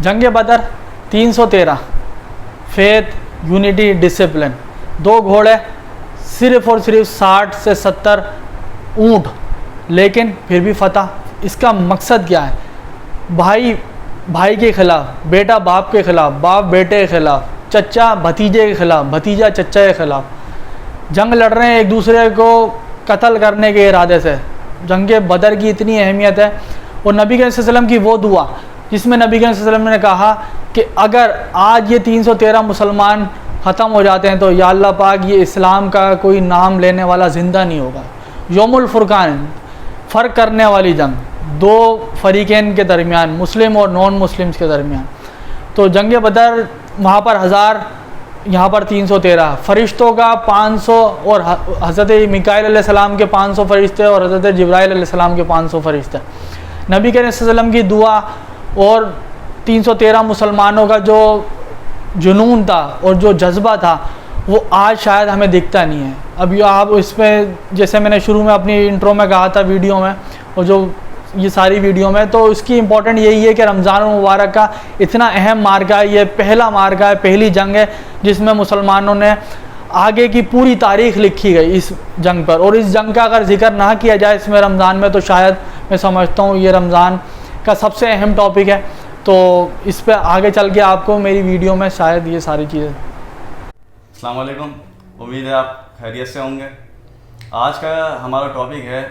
جنگ بدر 313 faith unity discipline, 2 گھوڑے، صرف اور صرف 60 سے 70 اونٹ، لیکن پھر بھی فتح۔ اس کا مقصد کیا ہے؟ بھائی بھائی کے خلاف، بیٹا باپ کے خلاف، باپ بیٹے کے خلاف، چچا بھتیجے کے خلاف، بھتیجا چچا کے خلاف جنگ لڑ رہے ہیں، ایک دوسرے کو قتل کرنے کے ارادے سے۔ جنگ بدر کی اتنی اہمیت ہے، اور نبی کریم صلی اللہ علیہ وسلم کی وہ دعا جس میں نبی کریم صلی اللہ علیہ وسلم نے کہا کہ اگر آج یہ 313 مسلمان ختم ہو جاتے ہیں تو یا اللہ پاک یہ اسلام کا کوئی نام لینے والا زندہ نہیں ہوگا۔ یوم الفرقان، فرق کرنے والی جنگ، 2 فریقین کے درمیان، مسلم اور نان مسلمز کے درمیان۔ تو جنگ بدر وہاں پر 1000، یہاں پر 313، فرشتوں کا 500، اور حضرت میکائیل علیہ السلام کے 500 فرشتے اور حضرت جبرائیل علیہ السلام کے 500 فرشتے۔ نبی کریم صلی اللہ علیہ وسلم کی دعا اور 313 مسلمانوں کا جو جنون تھا اور جو جذبہ تھا وہ آج شاید ہمیں دکھتا نہیں ہے۔ اب یہ آپ اس میں، جیسے میں نے شروع میں اپنی انٹرو میں کہا تھا ویڈیو میں، اور جو یہ ساری ویڈیو میں، تو اس کی امپورٹنٹ یہی ہے کہ رمضان المبارک کا اتنا اہم مارکہ ہے، یہ پہلا مارکہ ہے، پہلی جنگ ہے جس میں مسلمانوں نے آگے کی پوری تاریخ لکھی گئی اس جنگ پر، اور اس جنگ کا اگر ذکر نہ کیا جائے اس میں رمضان میں تو شاید میں سمجھتا ہوں یہ رمضان کا سب سے اہم ٹاپک ہے۔ تو اس پہ آگے چل کے آپ کو میری ویڈیو میں شاید یہ ساری چیزیں۔ السلام علیکم، امید ہے آپ خیریت سے ہوں گے۔ آج کا ہمارا ٹاپک ہے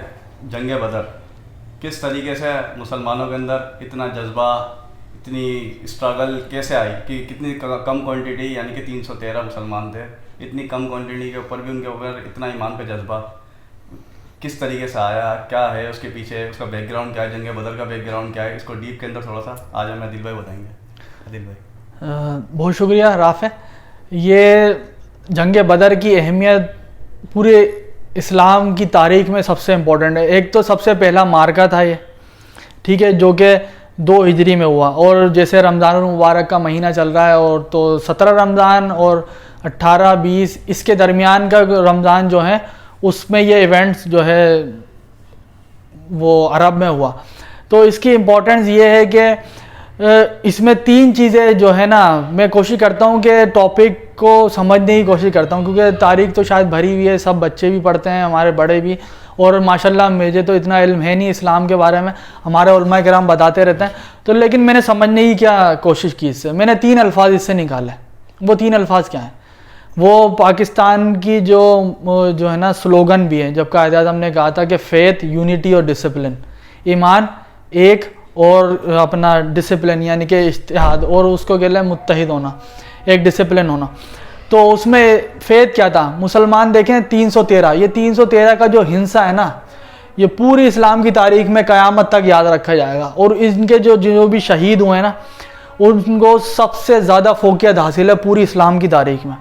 جنگ بدر۔ کس طریقے سے مسلمانوں کے اندر اتنا جذبہ، اتنی اسٹرگل کیسے آئی کہ کتنی کم کوانٹٹی، یعنی کہ 313 مسلمان تھے، اتنی کم کوانٹٹی کے اوپر بھی ان کے اوپر اتنا ایمان کا جذبہ کس طریقے سے آیا، کیا ہے اس کے پیچھے، اس کا بیک گراؤنڈ کیا ہے، جنگ بدر کا بیک گراؤنڈ کیا ہے، اس کو ڈیپ کے اندر تھوڑا سا آج ہمیں عادل بھائی بتائیں گے۔ عادل بھائی بہت شکریہ رافع۔ یہ جنگ بدر کی اہمیت پورے اسلام کی تاریخ میں سب سے امپورٹنٹ ہے۔ ایک تو سب سے پہلا مارکہ تھا یہ، ٹھیک ہے، جو کہ 2 ہجری میں ہوا، اور جیسے رمضان المبارک کا مہینہ چل رہا ہے، اور تو 17 رمضان اور 18 20 اس کے درمیان کا رمضان جو ہے اس میں یہ ایونٹس جو ہے وہ عرب میں ہوا۔ تو اس کی امپورٹنس یہ ہے کہ اس میں 3 چیزیں جو ہے نا، میں کوشش کرتا ہوں کہ ٹاپک کو سمجھنے کی کوشش کرتا ہوں، کیونکہ تاریخ تو شاید بھری ہوئی ہے، سب بچے بھی پڑھتے ہیں، ہمارے بڑے بھی، اور ماشاءاللہ مجھے تو اتنا علم ہے نہیں اسلام کے بارے میں، ہمارے علماء کرام بتاتے رہتے ہیں، تو لیکن میں نے سمجھنے کی کیا کوشش کی اس سے، میں نے 3 الفاظ اس سے نکالے۔ وہ 3 الفاظ کیا ہیں؟ وہ پاکستان کی جو ہے نا سلوگن بھی ہے، جب قائد اعظم نے کہا تھا کہ فیتھ یونٹی اور ڈسپلن، ایمان ایک اور اپنا ڈسپلن یعنی کہ اتحاد، اور اس کو کہتے ہیں متحد ہونا، ایک ڈسپلن ہونا۔ تو اس میں فیتھ کیا تھا؟ مسلمان دیکھیں 313، یہ 313 کا جو ہنسہ ہے نا، یہ پوری اسلام کی تاریخ میں قیامت تک یاد رکھا جائے گا، اور ان کے جو بھی شہید ہوئے ہیں نا ان کو سب سے زیادہ فوقیت حاصل ہے پوری اسلام کی تاریخ میں۔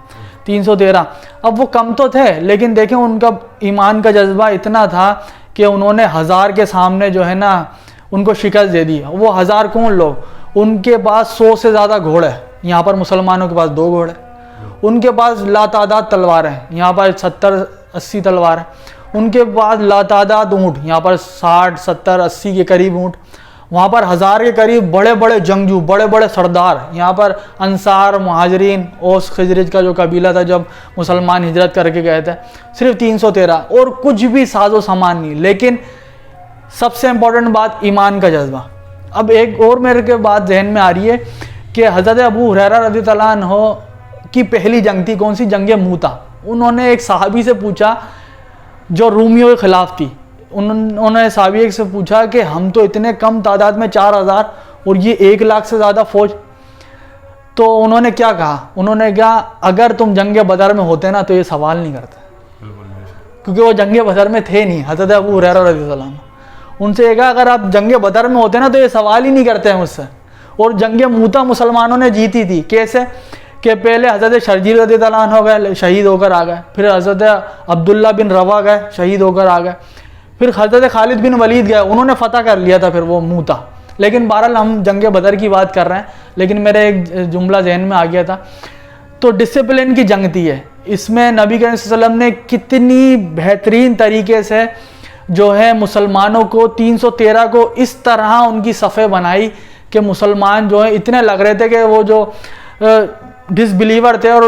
313، اب وہ کم تو تھے لیکن دیکھیں ان کا ایمان کا جذبہ اتنا تھا کہ انہوں نے 1000 کے سامنے جو ہے نا ان کو شکست دے دی۔ وہ 1000 کون لوگ؟ ان کے پاس 100 سے زیادہ گھوڑے، یہاں پر مسلمانوں کے پاس 2 گھوڑے، ان کے پاس لاتعداد تلوار ہیں، یہاں پر 70-80 تلوار ہیں، ان کے پاس لاتعداد اونٹ، یہاں پر 60-70-80 کے قریب اونٹ، وہاں پر 1000 کے قریب بڑے بڑے جنگجو، بڑے بڑے سردار، یہاں پر انصار، مہاجرین، اوس خزرج کا جو قبیلہ تھا جب مسلمان ہجرت کر کے گئے تھے، صرف 313، اور کچھ بھی ساز و سامان نہیں، لیکن سب سے امپورٹنٹ بات ایمان کا جذبہ۔ اب ایک اور میرے کے بات ذہن میں آ رہی ہے کہ حضرت ابو ہریرہ رضی اللہ عنہ کی پہلی جنگ تھی کون سی؟ جنگ موتا۔ انہوں نے ایک صحابی سے پوچھا جو رومیوں کے خلاف تھی، انہوں نے صحابی سے پوچھا کہ ہم تو اتنے کم تعداد میں 4000 اور یہ 1 لاکھ سے زیادہ فوج، تو انہوں نے کیا کہا؟ انہوں نے کہا اگر تم جنگ بدر میں ہوتے نا تو یہ سوال نہیں کرتے، کیونکہ وہ جنگ بدر میں تھے نہیں، حضرت ابو ہریرہ رضی اللہ عنہ۔ ان سے کہا اگر آپ جنگ بدر میں ہوتے نا تو یہ سوال ہی نہیں کرتے ہیں مجھ سے۔ اور جنگ موتا مسلمانوں نے جیتی تھی، کیسے کہ پہلے حضرت شرجیل رضی اللہ عنہ گئے، شہید ہو کر آ گئے، پھر حضرت عبداللہ بن روا گئے، شہید ہو کر آ گئے، پھر حضرت خالد بن ولید گئے، انہوں نے فتح کر لیا تھا پھر وہ موتا۔ لیکن بہرحال ہم جنگ بدر کی بات کر رہے ہیں، لیکن میرے ایک جملہ ذہن میں آ گیا تھا۔ تو ڈسپلن کی جنگ تھی اس میں نبی کریم صلی اللہ علیہ وسلم نے کتنی بہترین طریقے سے جو ہے مسلمانوں کو 313 کو اس طرح ان کی صفیں بنائی کہ مسلمان جو ہیں اتنے لگ رہے تھے کہ وہ جو ڈس بلیور تھے اور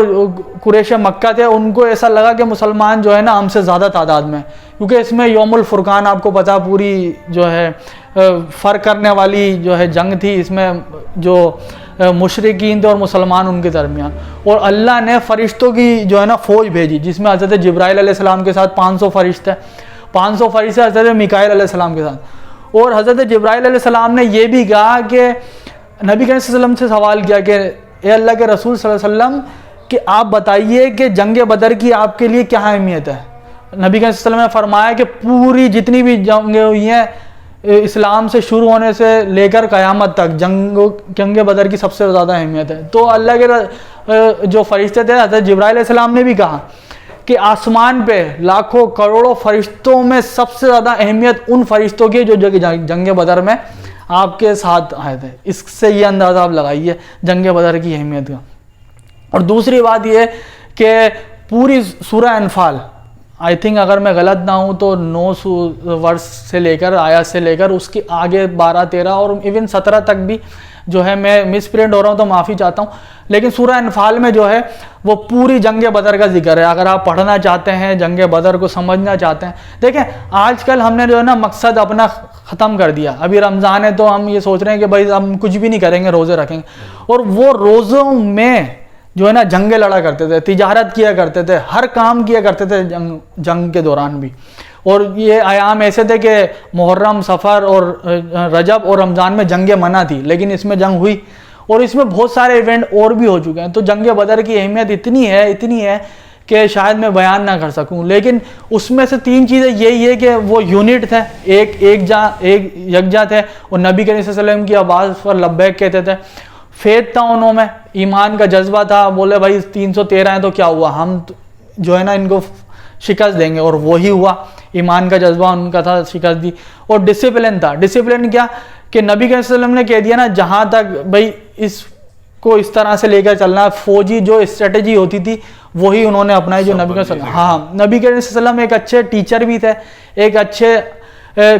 قریش مکہ تھے ان کو ایسا لگا کہ مسلمان جو ہے نا ہم سے زیادہ تعداد میں، کیونکہ اس میں یوم الفرقان آپ کو پتا پوری جو ہے فرق کرنے والی جو ہے جنگ تھی، اس میں جو مشرکین تھے اور مسلمان ان کے درمیان، اور اللہ نے فرشتوں کی جو ہے نا فوج بھیجی جس میں حضرت جبرائیل علیہ السلام کے ساتھ 500 فرشتے حضرت میکائیل علیہ السلام کے ساتھ، اور حضرت جبرائیل علیہ السلام نے یہ بھی کہا کہ نبی کریم صلی اللہ علیہ وسلم سے سوال کیا کہ اے اللہ کے رسول صلی اللہ علیہ وسلم کہ آپ بتائیے کہ جنگ بدر کی آپ کے لیے کیا اہمیت ہے۔ نبی کریم صلی اللہ علیہ وسلم نے فرمایا کہ پوری جتنی بھی جنگیں ہوئی ہیں اسلام سے شروع ہونے سے لے کر قیامت تک جنگ بدر کی سب سے زیادہ اہمیت ہے۔ تو اللہ کے جو فرشتے تھے حضرت جبرائیل علیہ السلام نے بھی کہا کہ آسمان پہ لاکھوں کروڑوں فرشتوں میں سب سے زیادہ اہمیت ان فرشتوں کی جو جنگ بدر میں آپ کے ساتھ آئے تھے۔ اس سے یہ اندازہ آپ لگائیے جنگ بدر کی اہمیت کا۔ اور دوسری بات یہ کہ پوری سورہ انفال، آئی تھنک اگر میں غلط نہ ہوں تو 9 ورس سے لے کر آیات سے لے کر اس کی آگے 12 13 اور ایون 17 تک بھی جو ہے، میں مس پرنٹ ہو رہا ہوں تو معافی چاہتا ہوں، لیکن سورہ انفال میں جو ہے وہ پوری جنگ بدر کا ذکر ہے۔ اگر آپ پڑھنا چاہتے ہیں جنگ بدر کو سمجھنا چاہتے ہیں، دیکھیں آج کل ہم نے جو ہے نا مقصد اپنا ختم کر دیا۔ ابھی رمضان ہے تو ہم یہ سوچ رہے ہیں کہ بھائی ہم کچھ بھی نہیں کریں گے، روزے رکھیں گے، اور وہ روزوں میں جو ہے نا جنگیں لڑا کرتے تھے، تجارت کیا کرتے تھے، ہر کام کیا کرتے تھے جنگ کے دوران بھی۔ اور یہ ایام ایسے تھے کہ محرم، سفر اور رجب اور رمضان میں جنگیں منع تھی، لیکن اس میں جنگ ہوئی، اور اس میں بہت سارے ایونٹ اور بھی ہو چکے ہیں۔ تو جنگ بدر کی اہمیت اتنی ہے کہ شاید میں بیان نہ کر سکوں، لیکن اس میں سے 3 چیزیں یہی ہے کہ وہ یونٹ تھے، ایک یکجا تھے، اور نبی کریم صلی اللہ علیہ وسلم کی آواز پر لبیک کہتے تھے۔ فیض تھا انہوں میں، ایمان کا جذبہ تھا، بولے بھائی 313 ہیں تو کیا ہوا، ہم جو ہے نا ان کو شکست دیں گے، اور وہی ہوا۔ ایمان کا جذبہ ان کا تھا، شکست دی۔ اور ڈسپلن تھا، ڈسپلن کیا کہ نبی کریم صلی اللہ علیہ وسلم نے کہہ دیا نا جہاں تک بھائی اس کو اس طرح سے لے کر چلنا، فوجی جو اسٹریٹجی ہوتی تھی وہی انہوں نے اپنائی جو نبی کریم صلی اللہ علیہ وسلم، ہاں نبی کریم صلی اللہ علیہ وسلم ایک اچھے ٹیچر بھی تھے، ایک اچھے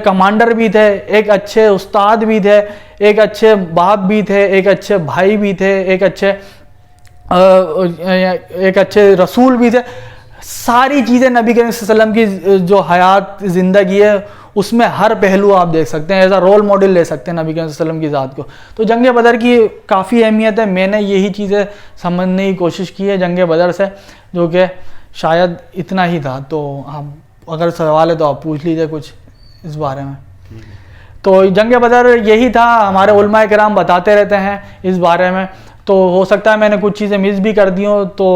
کمانڈر بھی تھے، ایک اچھے استاد بھی تھے، ایک اچھے باپ بھی تھے، ایک اچھے بھائی بھی تھے، ایک اچھے رسول بھی تھے۔ ساری چیزیں نبی کریم صلی اللہ علیہ وسلم کی جو حیات زندگی ہے اس میں ہر پہلو آپ دیکھ سکتے ہیں، ایز اے رول ماڈل لے سکتے ہیں نبی کریم صلی اللہ علیہ وسلم کی ذات کو۔ تو جنگ بدر کی کافی اہمیت ہے، میں نے یہی چیزیں سمجھنے کی کوشش کی ہے جنگ بدر سے، جو کہ شاید اتنا ہی تھا۔ تو آپ اگر سوال ہے تو آپ پوچھ لیجیے کچھ اس بارے میں۔ تو جنگ بدر یہی تھا، ہمارے علماء کرام بتاتے رہتے ہیں اس بارے میں، تو ہو سکتا ہے میں نے کچھ چیزیں مس بھی کر دی ہوں۔ تو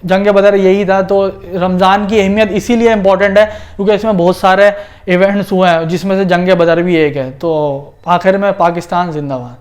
جنگ بدر یہی تھا۔ تو رمضان کی اہمیت اسی لیے امپورٹنٹ ہے کیونکہ اس میں بہت سارے ایونٹس ہوئے ہیں، جس میں سے جنگ بدر بھی ایک ہے۔ تو آخر میں پاکستان زندہ باد۔